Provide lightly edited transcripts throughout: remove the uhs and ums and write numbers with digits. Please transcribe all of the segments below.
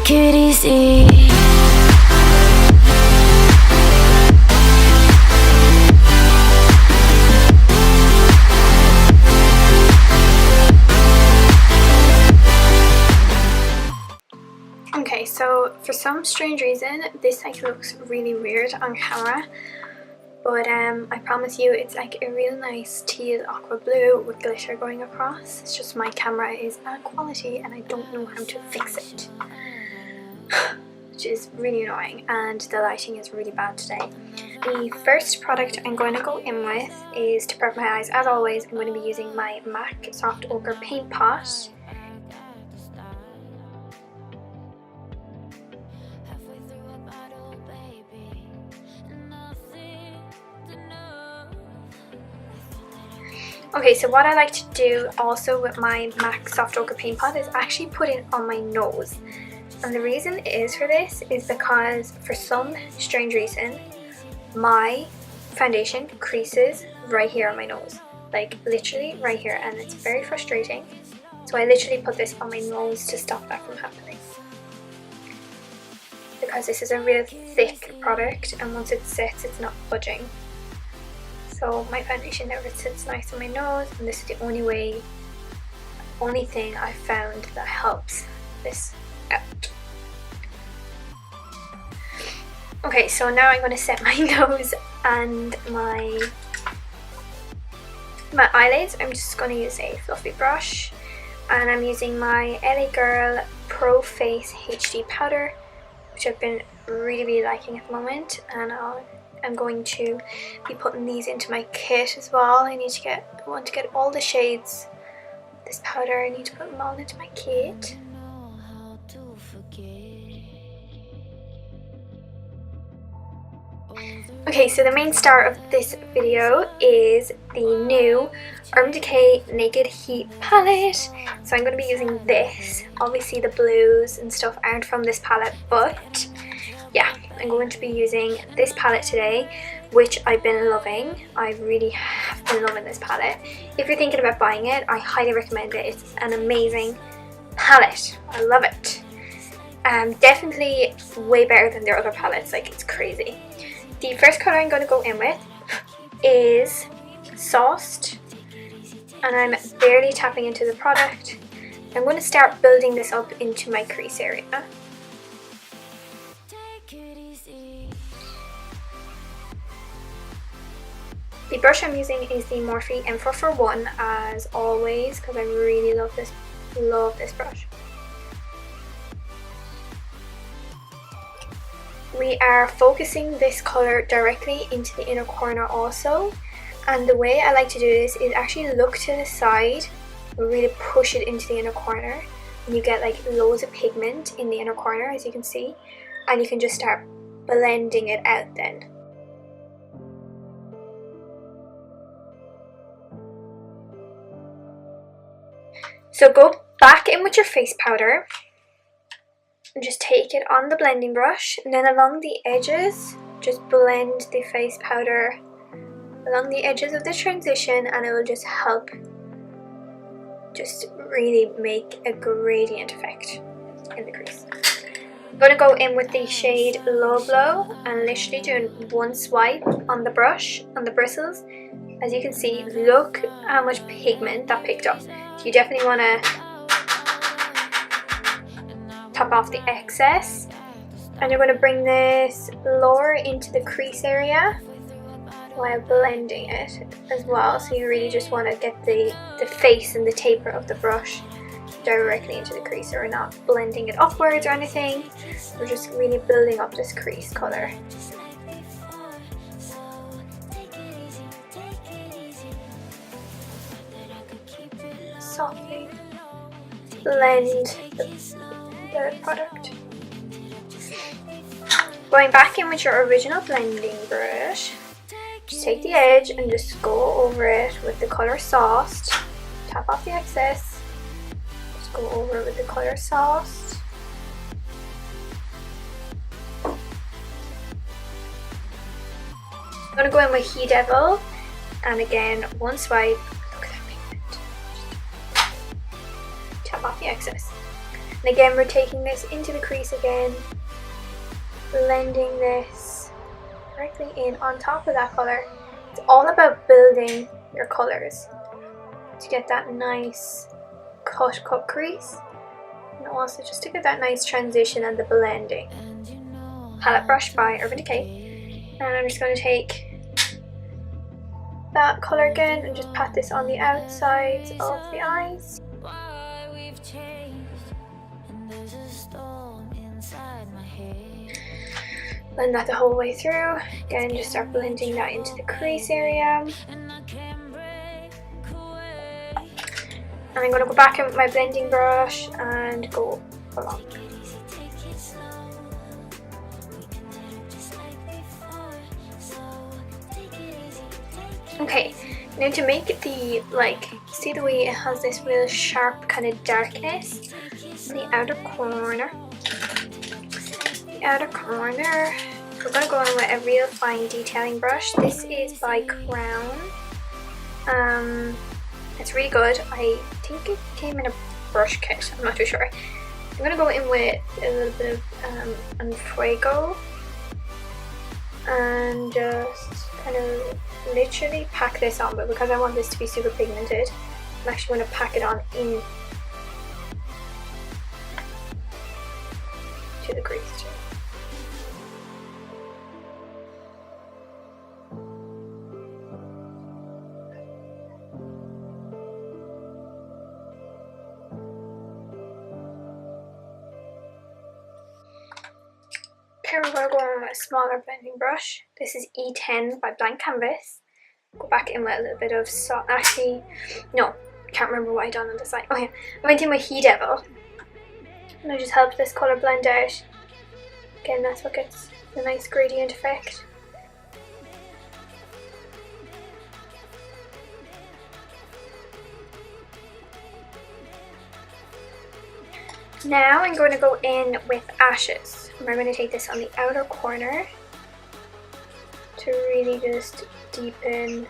take it easy. Okay, so for some strange reason this like looks really weird on camera, but I promise you it's like a real nice teal aqua blue with glitter going across. It's just my camera is bad quality and I don't know how to fix it, which is really annoying, and the lighting is really bad today. The first product I'm going to go in with is to prep my eyes. As always, I'm going to be using my MAC Soft Ochre Paint Pot. Okay, so what I like to do also with my MAC Soft Ochre Paint Pot is actually put it on my nose. And the reason is for this is because for some strange reason my foundation creases right here on my nose. Like literally right here, and it's very frustrating. So I literally put this on my nose to stop that from happening. Because this is a real thick product and once it sets it's not budging. So my foundation never sits nice on my nose, and this is the only thing I found that helps this out. Okay, so now I'm going to set my nose and my eyelids. I'm just going to use a fluffy brush, and I'm using my LA Girl Pro Face HD powder, which I've been really liking at the moment, and I'm going to be putting these into my kit as well. I want to get all the shades of this powder. I need to put them all into my kit. Okay, so the main star of this video is the new Urban Decay Naked Heat palette. So I'm going to be using this. Obviously the blues and stuff aren't from this palette, but yeah, I'm going to be using this palette today, which I've been loving. I really have been loving this palette. If you're thinking about buying it, I highly recommend it. It's an amazing palette. I love it. Definitely way better than their other palettes, like it's crazy. The first colour I'm going to go in with is Sauced, and I'm barely tapping into the product. I'm going to start building this up into my crease area. The brush I'm using is the Morphe M441 as always, because I really love this brush. We are focusing this colour directly into the inner corner also, and the way I like to do this is actually look to the side, really push it into the inner corner, and you get like loads of pigment in the inner corner, as you can see, and you can just start blending it out then. So go back in with your face powder and just take it on the blending brush, and then along the edges just blend the face powder along the edges of the transition, and it will just help just really make a gradient effect in the crease. I'm going to go in with the shade Low Blow and literally doing one swipe on the brush, on the bristles. As you can see, look how much pigment that picked up. You definitely want to top off the excess, and you're going to bring this lower into the crease area while blending it as well. So you really just want to get the face and the taper of the brush directly into the crease. So we're not blending it upwards or anything, we're just really building up this crease colour. Softly blend the product. Going back in with your original blending brush, just take the edge and just go over it with the colour Sauced. Tap off the excess. Just go over it with the colour Sauced. I'm going to go in with He Devil, and again one swipe. Look at that pigment. Tap off the excess. And again, we're taking this into the crease again, blending this directly in on top of that colour. It's all about building your colours to get that nice cut crease, and also just to get that nice transition and the blending. Palette brush by Urban Decay, and I'm just going to take that colour again and just pat this on the outsides of the eyes. Blend that the whole way through. Again, just start blending that into the crease area. And I'm going to go back in with my blending brush and go along. Okay, now to make the, see the way it has this real sharp kind of darkness in the outer corner. We're going to go in with a real fine detailing brush. This is by Crown. It's really good. I think it came in a brush kit, I'm not too sure. I'm going to go in with a little bit of Fuego and just kind of literally pack this on, but because I want this to be super pigmented, I'm actually going to pack it on in to the crease too. Okay, we're going to go on with a smaller blending brush. This is E10 by Blank Canvas. Go back in with a little bit of soft. Actually, no, can't remember what I done on the side. Oh yeah, I went in with He Devil, and I just helped this colour blend out. Again, that's what gets the nice gradient effect. Now I'm going to go in with Ashes. We're going to take this on the outer corner to really just deepen .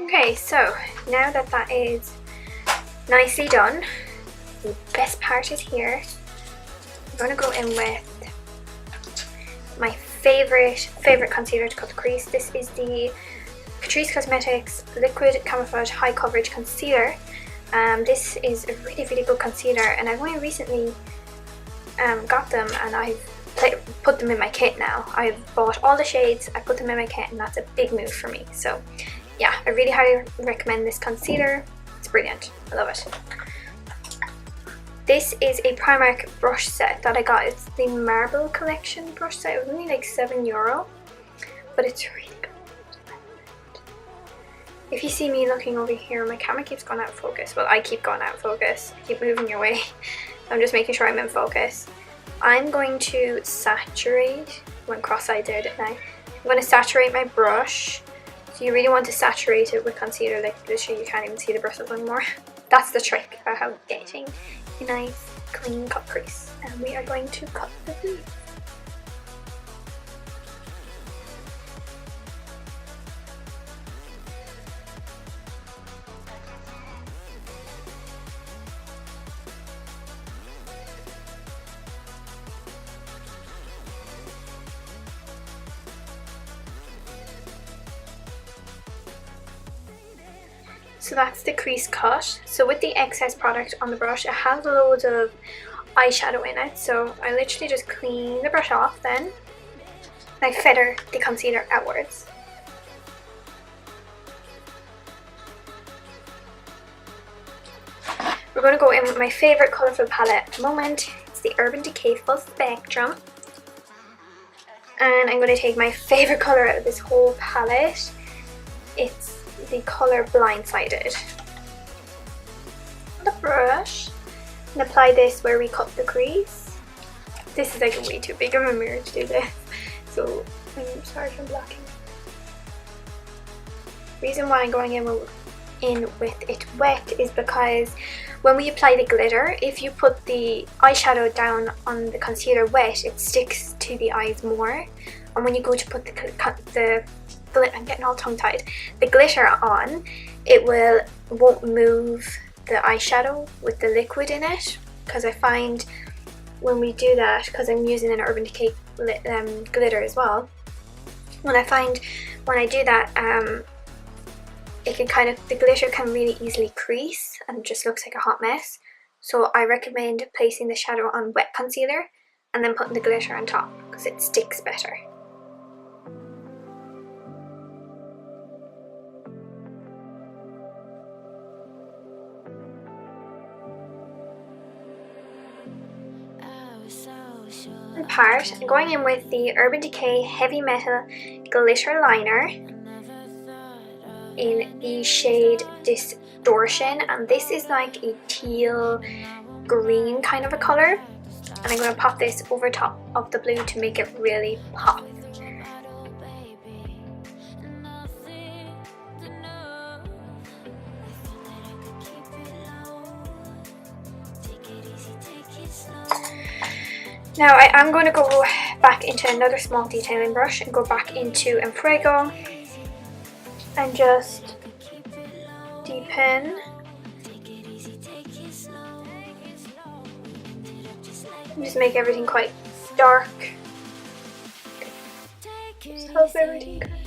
Okay, so now that that is nicely done, the best part is here. I'm going to go in with my favorite concealer to cut the crease. This is the Crease Cosmetics Liquid Camouflage High Coverage Concealer. This is a really good concealer, and I've only recently got them, and I've put them in my kit now. I've bought all the shades, I put them in my kit, and that's a big move for me. So yeah, I really highly recommend this concealer. It's brilliant, I love it. This is a Primark brush set that I got. It's the Marble Collection brush set. It was only like €7, but it's really good. If you see me looking over here, my camera keeps going out of focus. Well, I keep going out of focus. I keep moving your way. I'm just making sure I'm in focus. I'm going to saturate. I went cross-eyed, and I'm going to saturate my brush. So you really want to saturate it with concealer, like literally you can't even see the bristles anymore. That's the trick about how getting a nice clean cut crease. And we are going to cut the V. So that's the crease cut. So with the excess product on the brush, it has loads of eyeshadow in it. So I literally just clean the brush off then, and I feather the concealer outwards. We're going to go in with my favourite colourful palette at the moment. It's the Urban Decay Full Spectrum. And I'm going to take my favourite colour out of this whole palette. It's the colour Blindsided. The brush, and apply this where we cut the crease. This is like way too big of a mirror to do this, so I'm sorry for blocking. Reason why I'm going in with it wet is because when we apply the glitter, if you put the eyeshadow down on the concealer wet, it sticks to the eyes more, and when you go to put the I'm getting all tongue-tied, the glitter on, won't move the eyeshadow with the liquid in it, because I find when we do that, because I'm using an Urban Decay glitter as well, when I do that, it can the glitter can really easily crease and it just looks like a hot mess. So I recommend placing the shadow on wet concealer and then putting the glitter on top because it sticks better. Part, I'm going in with the Urban Decay Heavy Metal Glitter Liner in the shade Distortion, and this is like a teal green kind of a colour, and I'm going to pop this over top of the blue to make it really pop. Now I am going to go back into another small detailing brush and go back into Enfuego and just deepen and just make everything quite dark. Just help everything kind of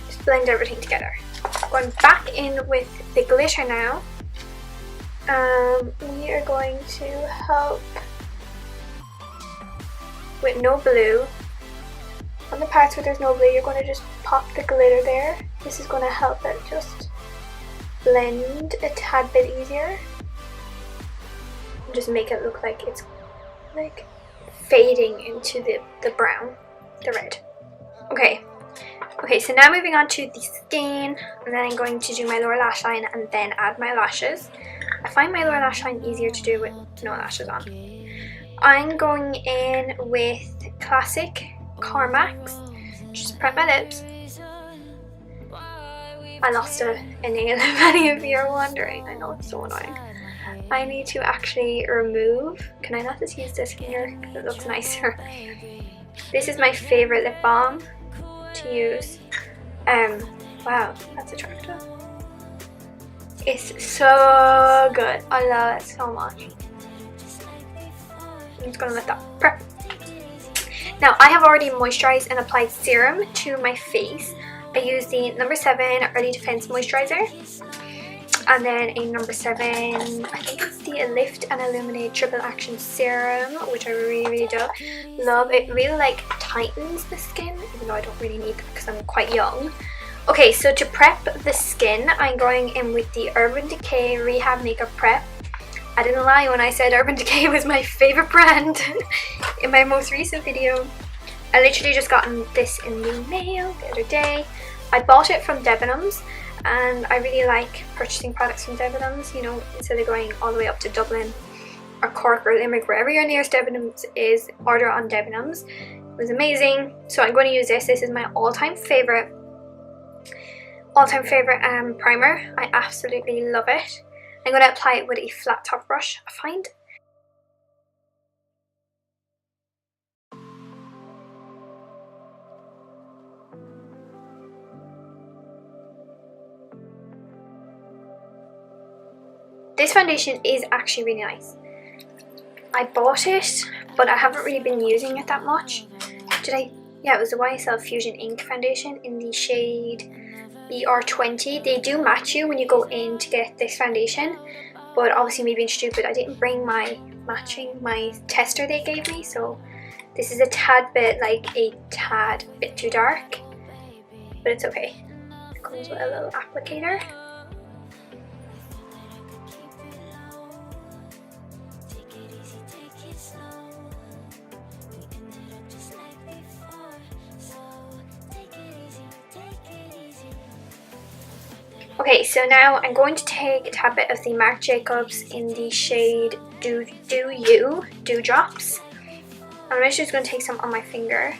just blend everything together. Going back in with the glitter now. We are going to help with no blue. On the parts where there's no blue, you're going to just pop the glitter there. This is going to help it just blend a tad bit easier. And just make it look like it's like fading into the brown, the red. Okay, so now moving on to the skin, and then I'm going to do my lower lash line and then add my lashes. I find my lower lash line easier to do with no lashes on. I'm going in with Classic Carmax. Just prep my lips. I lost a nail, if any of you are wondering. I know it's so annoying. I need to actually remove. Can I not just use this here? Because it looks nicer. This is my favourite lip balm to use. Wow, that's attractive. It's so good. I love it so much. I'm just gonna let that prep. Now I have already moisturized and applied serum to my face. I used the number 7 Early Defense Moisturizer, and then a number 7, I think it's the Lift and Illuminate Triple Action Serum, which I really do love. It really like tightens the skin, even though I don't really need that because I'm quite young. Okay, so to prep the skin, I'm going in with the Urban Decay Rehab Makeup Prep. I didn't lie when I said Urban Decay was my favourite brand in my most recent video. I literally just gotten this in the mail the other day. I bought it from Debenhams, and I really like purchasing products from Debenhams, you know, instead of going all the way up to Dublin or Cork or Limerick, wherever your nearest Debenhams is, order on Debenhams. It was amazing. So I'm going to use this. This is my all-time favourite primer. I absolutely love it. I'm going to apply it with a flat top brush. I find this foundation is actually really nice. I bought it, but I haven't really been using it that much. Yeah, it was the YSL Fusion Ink foundation in the shade BR20. They do match you when you go in to get this foundation, but obviously me being stupid, I didn't bring my tester they gave me, so this is a tad bit too dark, but it's okay. It comes with a little applicator. Okay, so now I'm going to take a tad bit of the Marc Jacobs in the shade Dewdrops. I'm just going to take some on my finger.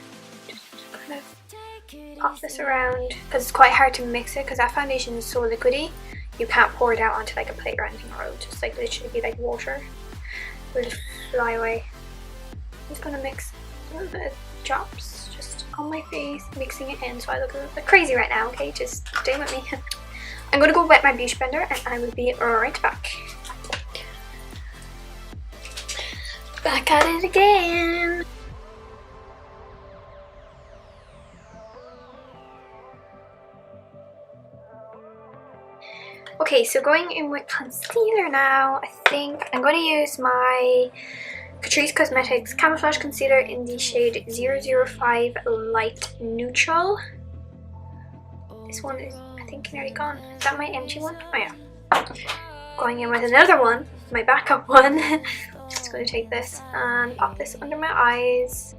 Just kind of pop this around, because it's quite hard to mix it because that foundation is so liquidy. You can't pour it out onto like a plate or anything, or it'll just like literally be like water. It'll just fly away. I'm just going to mix a little bit of drops, just on my face, mixing it in so I look a little bit crazy right now, okay? Just stay with me. I'm gonna go wet my beauty blender and I will be right back. Back at it again. Okay, so going in with concealer now. I think I'm going to use my Crease Cosmetics Camouflage Concealer in the shade 005 Light Neutral. This one is, I think, nearly gone. Is that my empty one? Oh yeah. Going in with another one, my backup one. Just going to take this and pop this under my eyes.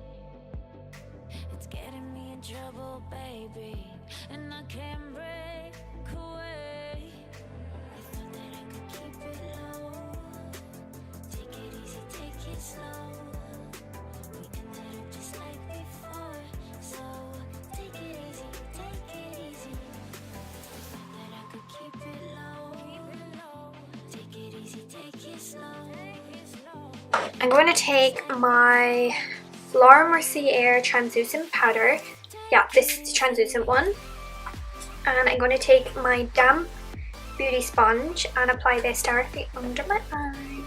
I'm going to take my Laura Mercier translucent powder. Yeah, this is the translucent one. And I'm going to take my damp beauty sponge and apply this directly under my eye.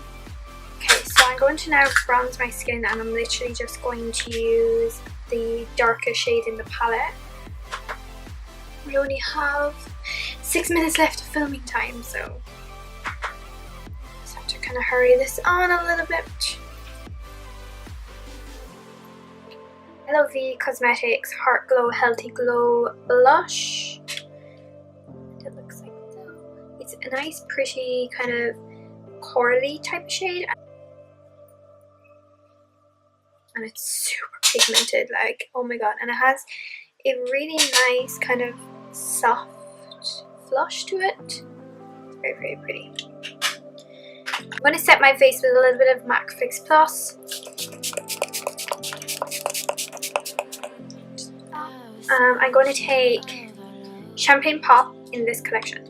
Okay, so I'm going to now bronze my skin, and I'm literally just going to use the darker shade in the palette. We only have 6 minutes left of filming time, so just have to kind of hurry this on a little bit. LV Cosmetics Heart Glow Healthy Glow Blush. It looks like that. It's a nice, pretty kind of corally type of shade, and it's super pigmented, like, oh my god, and it has a really nice kind of soft flush to it. It's very, very pretty. I'm going to set my face with a little bit of MAC Fix Plus. I'm going to take Champagne Pop in this collection.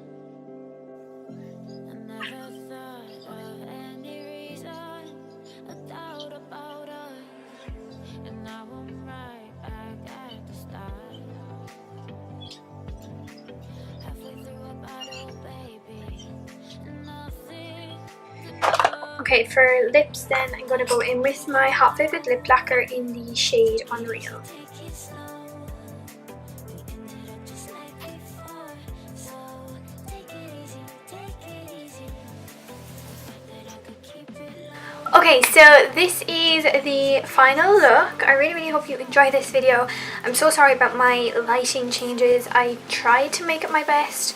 Okay, for lips then, I'm going to go in with my Hot Vivid Lip Lacquer in the shade Unreal. Okay, so this is the final look. I really hope you enjoyed this video. I'm so sorry about my lighting changes. I tried to make it my best,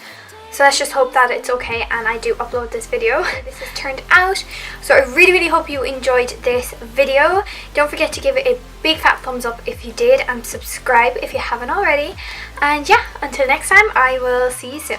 so let's just hope that it's okay and I do upload this video. This has turned out, so I really hope you enjoyed this video. Don't forget to give it a big fat thumbs up if you did, and subscribe if you haven't already. And yeah, until next time, I will see you soon.